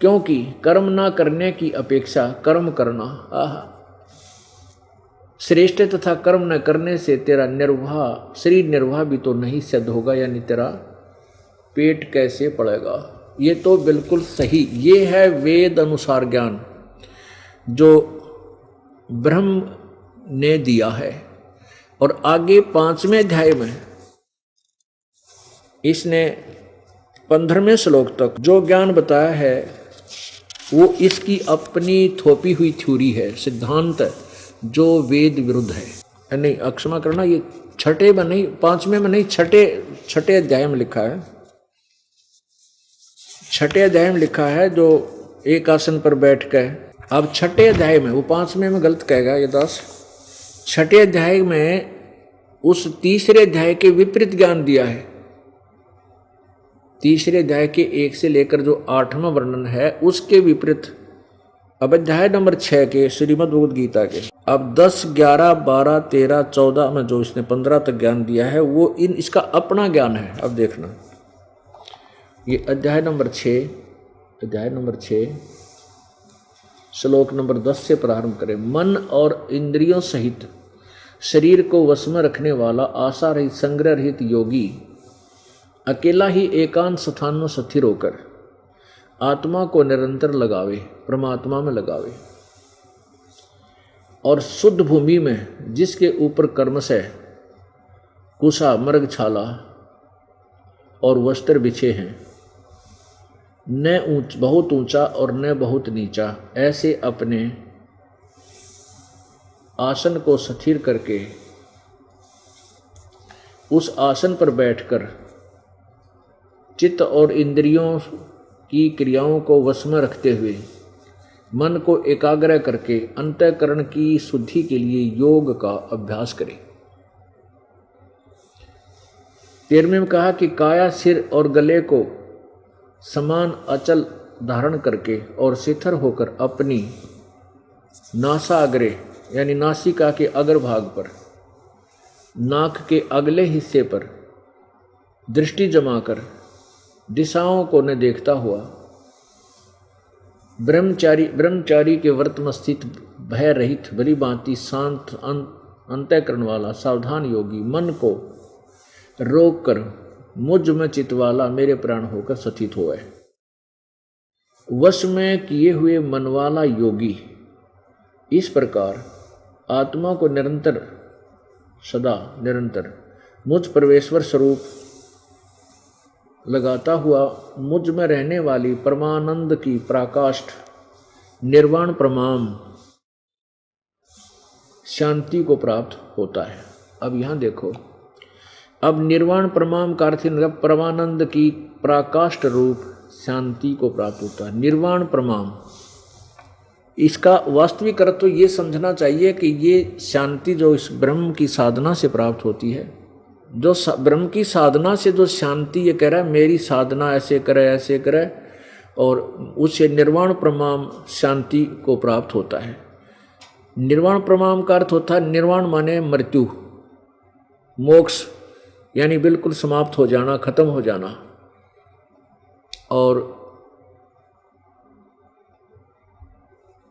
क्योंकि कर्म ना करने की अपेक्षा कर्म करना श्रेष्ठ है, तथा कर्म न करने से तेरा निर्वाह, शरीर निर्वाह भी तो नहीं सिद्ध होगा, यानी तेरा पेट कैसे पड़ेगा। ये तो बिल्कुल सही, ये है वेद अनुसार ज्ञान जो ब्रह्म ने दिया है। और आगे 5वें अध्याय में इसने 15वें श्लोक तक जो ज्ञान बताया है वो इसकी अपनी थोपी हुई थ्योरी है, सिद्धांत है, जो वेद विरुद्ध है। नहीं, अक्षमा करना, ये 6 में नहीं, 5वें में नहीं, 6 अध्याय में लिखा है। 6 अध्याय में लिखा है जो एक आसन पर बैठ कर, अब 6 अध्याय में, वो 5वें में गलत कहेगा ये दास, 6 अध्याय में उस 3रे अध्याय के विपरीत ज्ञान दिया है। 3रे अध्याय के 1 से लेकर जो 8वां वर्णन है उसके विपरीत अब अध्याय नंबर 6 के श्रीमद् भगवद गीता के अब 10, 11, 12, 13, 14 में जो इसने 15 तक ज्ञान दिया है वो इसका अपना ज्ञान है। अब देखना, ये अध्याय नंबर 6 श्लोक नंबर 10 से प्रारंभ करें। मन और इंद्रियों सहित शरीर को वश में रखने वाला आशा रहित संग्रह रहित योगी अकेला ही एकांत स्थान में स्थिर होकर आत्मा को निरंतर लगावे, परमात्मा में लगावे, और शुद्ध भूमि में जिसके ऊपर कर्म से कुशा, मृग छाला और वस्त्र बिछे हैं, न बहुत ऊंचा और न बहुत नीचा, ऐसे अपने आसन को स्थिर करके उस आसन पर बैठकर चित्त और इंद्रियों की क्रियाओं को वश में रखते हुए मन को एकाग्र करके अंतःकरण की शुद्धि के लिए योग का अभ्यास करें। 13वें में कहा कि काया, सिर और गले को समान अचल धारण करके और शिथिल होकर अपनी नासाग्रे यानी नासिका के अग्रभाग पर, नाक के अगले हिस्से पर दृष्टि जमाकर दिशाओं को न देखता हुआ ब्रह्मचारी के व्रत में स्थित भय रहित भली भांति शांत अंतःकरण वाला सावधान योगी मन को रोक कर मुझ में चित्त वाला मेरे प्राण होकर स्थित हुआ है। वश में किए हुए मन वाला योगी इस प्रकार आत्मा को निरंतर सदा निरंतर मुझ परमेश्वर स्वरूप लगाता हुआ मुझ में रहने वाली परमानंद की पराकाष्ठ निर्वाण परमाम शांति को प्राप्त होता है। अब यहाँ देखो, अब निर्वाण परमाम का अर्थ परमानंद की पराकाष्ठ रूप शांति को प्राप्त होता है। निर्वाण परमाम, इसका वास्तविक अर्थ तो ये समझना चाहिए कि ये शांति जो इस ब्रह्म की साधना से प्राप्त होती है, जो ब्रह्म की साधना से जो शांति, ये कह रहा है मेरी साधना ऐसे करे और उससे निर्वाण परमाम शांति को प्राप्त होता है। निर्वाण परमाम का अर्थ होता है, निर्वाण माने मृत्यु, मोक्ष यानी बिल्कुल समाप्त हो जाना, खत्म हो जाना। और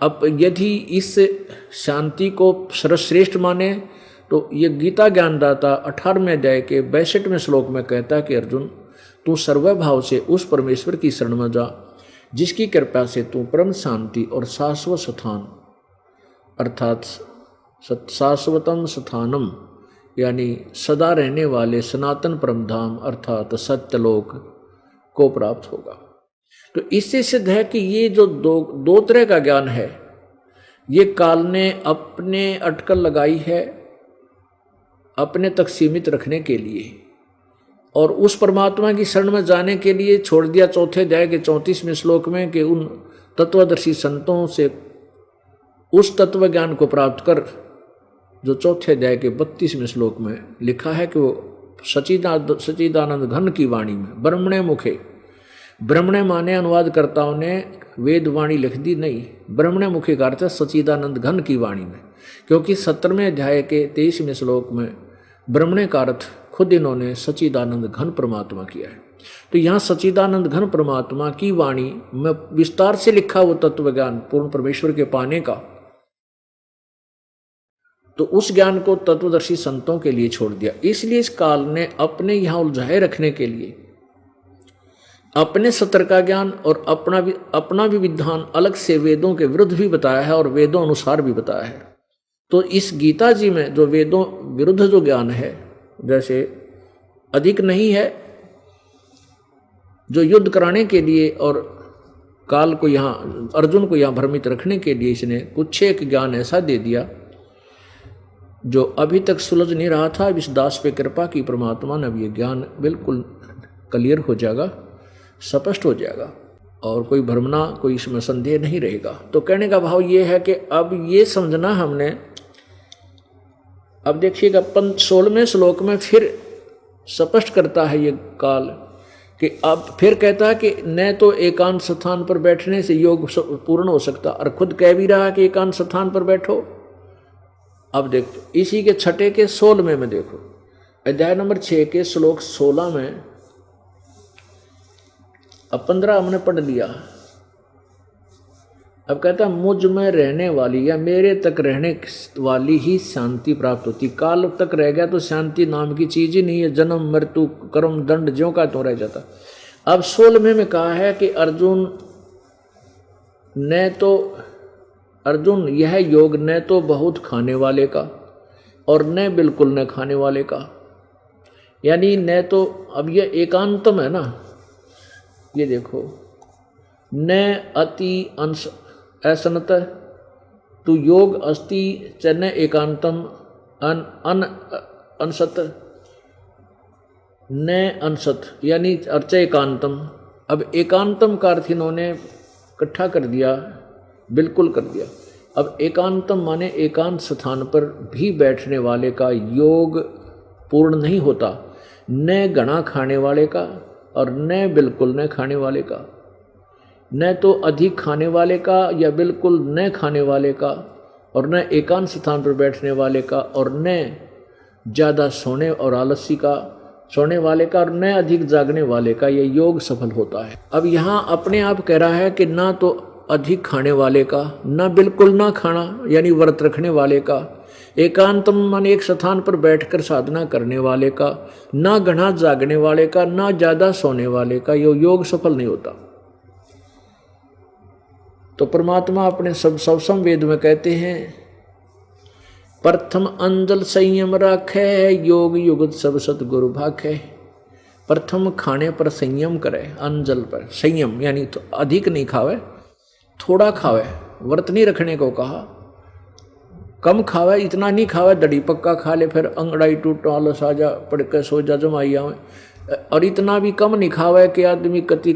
अब यदि इस शांति को सर्वश्रेष्ठ माने तो ये गीता ज्ञानदाता 18वें अध्याय के 62वें श्लोक में कहता है कि अर्जुन, तू सर्वभाव से उस परमेश्वर की शरण में जा जिसकी कृपा से तू परम शांति और शाश्वत स्थान अर्थात शाश्वतम स्थानम यानी सदा रहने वाले सनातन परमधाम अर्थात सत्यलोक को प्राप्त होगा। तो इससे सिद्ध है कि ये जो दो तरह का ज्ञान है, ये काल ने अपने अटकल लगाई है अपने तक सीमित रखने के लिए, और उस परमात्मा की शरण में जाने के लिए छोड़ दिया चौथे अध्याय के 34वें श्लोक में कि उन तत्वदर्शी संतों से उस तत्व ज्ञान को प्राप्त कर जो चौथे अध्याय के 32वें श्लोक में लिखा है कि वो सच्चिदानंद घन की वाणी में ब्रह्मणे मुखे, ब्रह्मणे माने अनुवादकर्ताओं ने वेद वाणी लिख दी, नहीं, ब्रह्मणे मुखे का अर्थ है सच्चिदानंद घन की वाणी में, क्योंकि 17वें अध्याय के 23वें श्लोक में ब्रह्मणे का अर्थ खुद इन्होंने सच्चिदानंद घन परमात्मा किया है। तो यहाँ सच्चिदानंद घन परमात्मा की वाणी में विस्तार से लिखा वो तत्व ज्ञान पूर्ण परमेश्वर के पाने का, तो उस ज्ञान को तत्वदर्शी संतों के लिए छोड़ दिया। इसलिए इस काल ने अपने यहाँ उलझाए रखने के लिए अपने सत्र का ज्ञान और अपना भी विधान अलग से वेदों के विरुद्ध भी बताया है और वेदों अनुसार भी बताया है। तो इस गीता जी में जो वेदों विरुद्ध जो ज्ञान है, जैसे अधिक नहीं है, जो युद्ध कराने के लिए और काल को यहाँ अर्जुन को यहाँ भ्रमित रखने के लिए इसने कुछ एक ज्ञान ऐसा दे दिया जो अभी तक सुलझ नहीं रहा था। इस दास पे कृपा की परमात्मा ने अब ये ज्ञान बिल्कुल क्लियर हो जाएगा, स्पष्ट हो जाएगा और कोई भ्रमना, कोई इसमें संदेह नहीं रहेगा। तो कहने का भाव ये है कि अब ये समझना हमने, अब देखिएगा 16वें श्लोक में फिर स्पष्ट करता है ये काल कि अब फिर कहता है कि न तो एकांत स्थान पर बैठने से योग पूर्ण हो सकता, और खुद कह भी रहा है कि एकांत स्थान पर बैठो। अब देखो इसी के 6 के 16वें में देखो, अध्याय नंबर 6 के श्लोक 16 में, अब 15 हमने पढ़ लिया। अब कहता मुझ में रहने वाली या मेरे तक रहने वाली ही शांति प्राप्त होती। काल तक रह गया तो शांति नाम की चीज ही नहीं है, जन्म मृत्यु कर्म दंड ज्यों का तो रह जाता। अब 16वें में कहा है कि अर्जुन यह योग न तो बहुत खाने वाले का और न बिल्कुल न खाने वाले का, यानी न तो, अब यह एकांतम है ना, ये देखो, न अति अंश असनत तु योग अस्ति चन एकांतम अन अंसत न अंसत यानी अर्च एकांतम। अब एकांतम का अर्थ इन्होंने इकट्ठा कर दिया, बिल्कुल कर दिया। अब एकांतम माने एकांत स्थान पर भी बैठने वाले का योग पूर्ण नहीं होता, न घना खाने वाले का और न बिल्कुल न खाने वाले का, न तो अधिक खाने वाले का या बिल्कुल न खाने वाले का, और न एकांत स्थान पर बैठने वाले का, और न ज़्यादा सोने और आलसी का सोने वाले का, और न अधिक जागने वाले का ये योग सफल होता है। अब यहाँ अपने आप कह रहा है कि ना तो अधिक खाने वाले का, ना बिल्कुल ना खाना यानी व्रत रखने वाले का, एकांत मन एक स्थान पर बैठकर साधना करने वाले का, ना घना जागने वाले का, ना ज्यादा सोने वाले का, ये योग सफल नहीं होता। तो परमात्मा अपने सब वेद में कहते हैं प्रथम अंजल संयम राखे, योग युगत सब सतगुरु भाखे। प्रथम खाने पर संयम करे, अंजल पर संयम यानी तो अधिक नहीं खावे, थोड़ा खावे, व्रत नहीं रखने को कहा, कम खावे, इतना नहीं खावे दड़ी पक्का खा ले फिर अंगड़ाई टूट आलस आ जा पड़ के सो जा जमाई आवे, और इतना भी कम नहीं खावे कि आदमी कति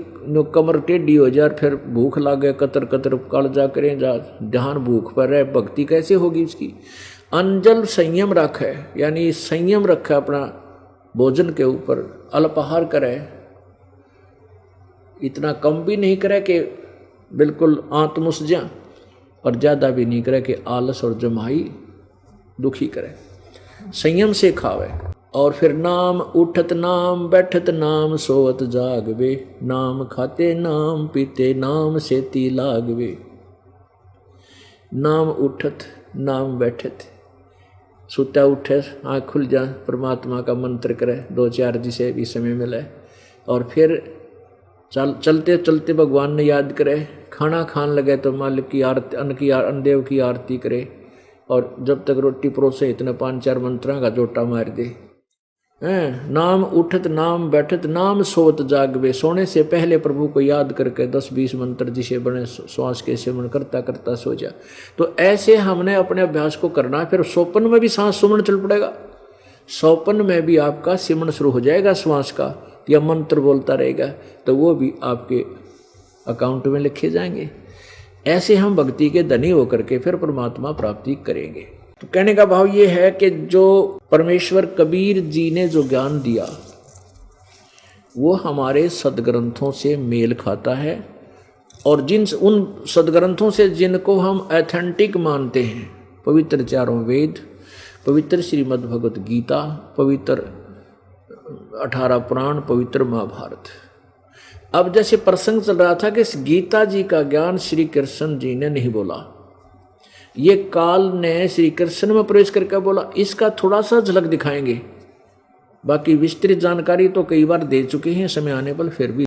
कमर टेढ़ी हो जाए फिर भूख लागे कतर कतर काल जा करें जा, ध्यान भूख पर रहे, भक्ति कैसे होगी इसकी। अंजल संयम रखे यानी संयम रखे अपना भोजन के ऊपर, अल्पाहार करे, इतना कम भी नहीं करे कि बिल्कुल आत्मुस जा और ज़्यादा भी नहीं करे कि आलस और जमाई दुखी करे, संयम से खावे। और फिर नाम उठत नाम बैठत नाम सोवत जागवे, नाम खाते नाम पीते नाम सेती लागवे। नाम उठत नाम बैठत, सुता उठे आँख खुल जा, परमात्मा का मंत्र करे, 2-4 जिसे भी समय मिले, और फिर चलते चलते भगवान ने याद करे, खाना खान लगे तो मालिक की आरती, अन्नदेव की आरती करे, और जब तक रोटी परोसे इतने 5-4 मंत्रा का जोटा मार दे। नाम उठत नाम बैठत नाम सोवत जागवे, सोने से पहले प्रभु को याद करके 10-20 मंत्र जिसे बने श्वास के सेवन करता करता सो जा। तो ऐसे हमने अपने अभ्यास को करना है। फिर स्वप्न में भी सांस सुमन चल पड़ेगा, स्वप्न में भी आपका सिमरण शुरू हो जाएगा श्वास का, या मंत्र बोलता रहेगा, तो वो भी आपके अकाउंट में लिखे जाएंगे। ऐसे हम भक्ति के धनी होकर के फिर परमात्मा प्राप्ति करेंगे। तो कहने का भाव ये है कि जो परमेश्वर कबीर जी ने जो ज्ञान दिया वो हमारे सदग्रंथों से मेल खाता है, और उन सदग्रंथों से जिनको हम ऑथेंटिक मानते हैं, पवित्र 4 वेद, पवित्र श्रीमद् भगवत गीता, पवित्र 18 पुराण, पवित्र महाभारत। अब जैसे प्रसंग चल रहा था कि इस गीता जी का ज्ञान श्री कृष्ण जी ने नहीं बोला, ये काल ने श्री कृष्ण में प्रवेश करके बोला। इसका थोड़ा सा झलक दिखाएंगे, बाकी विस्तृत जानकारी तो कई बार दे चुके हैं, समय आने पर फिर भी